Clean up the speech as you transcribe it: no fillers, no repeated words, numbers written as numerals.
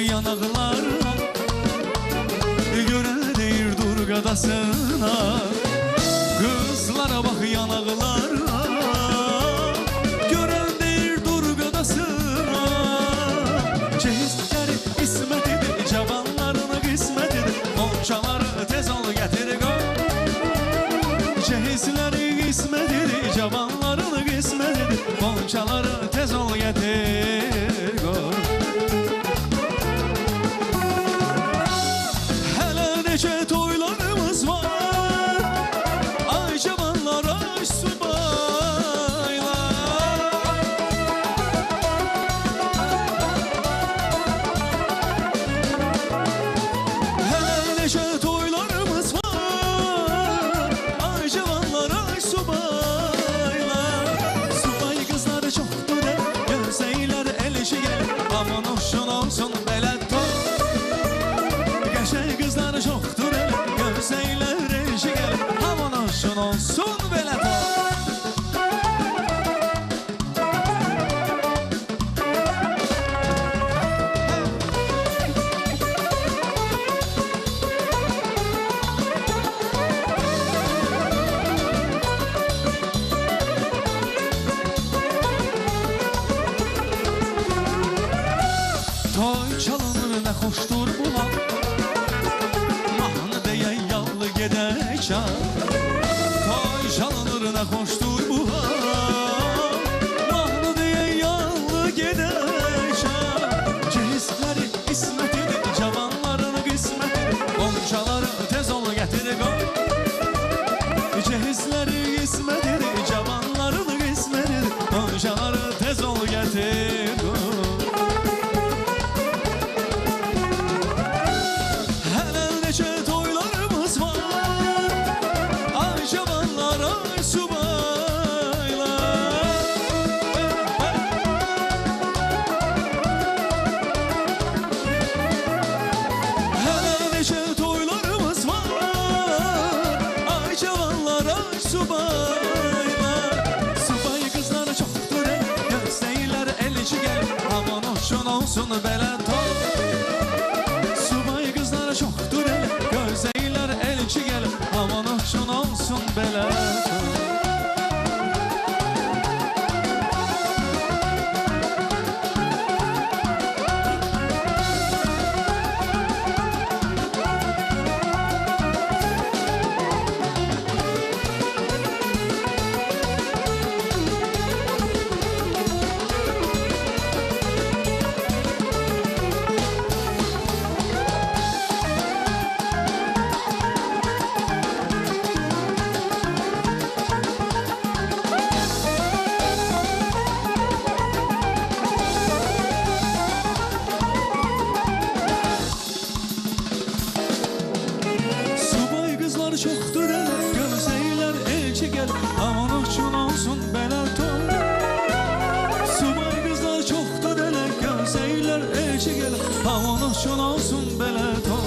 yanaqlara, görə deyir dur qadasına. Qızlara bax yanaqlara, görə deyir dur qadasına. Cehizləri ismətidir, cavanlarına qismətidir, qonçaları tez ol gətir qoy. Cehizləri qismətidir, cavanlarına qismətidir, qonçaları tez ol gətir qoy. Hələ necə toylarımız var, ay cavanlar, ay subaylar. Hələ necə toylarımız var, ay cavanlar, ay subaylar. Subay qızları çoxdur, gözəylər el işi gəlir, aman hoşun olsun belə toy. Qəşəng qızları çoxdur, gözəylər el işi gəlir, aman hoşun olsun belə toy. Toy çalınır, nə xoşdur bu hal, mahnı deyən yallı gedəkən. Toy çalınır, nə xoşdur bu hal, mahnı deyən yallı gedəkən. Cehizləri ismətidir, cavanların qismətidir, qonçaları tez ol gətir qoy. Cehizləri ismətidir, cavanların qismətidir, qonçaları tez ol gətir qoy. Hələ necə toylarımız var, ay cavanlar, ay subaylar. Hələ necə toylarımız var, ay cavanlar, ay subaylar. Subay qızları çoxdur, gözəylər el işi gəlir, aman hoşun olsun belə toy. Subay qızları çoxdur, gözəylər el işi gəlir, aman hoşun olsun belə toy. Subay qızları çoxdur, gözəylər elçi gəlir, aman hoşun olsun belə toy. Subay qızları çoxdur, gözəylər elçi gəlir, aman hoşun olsun belə toy.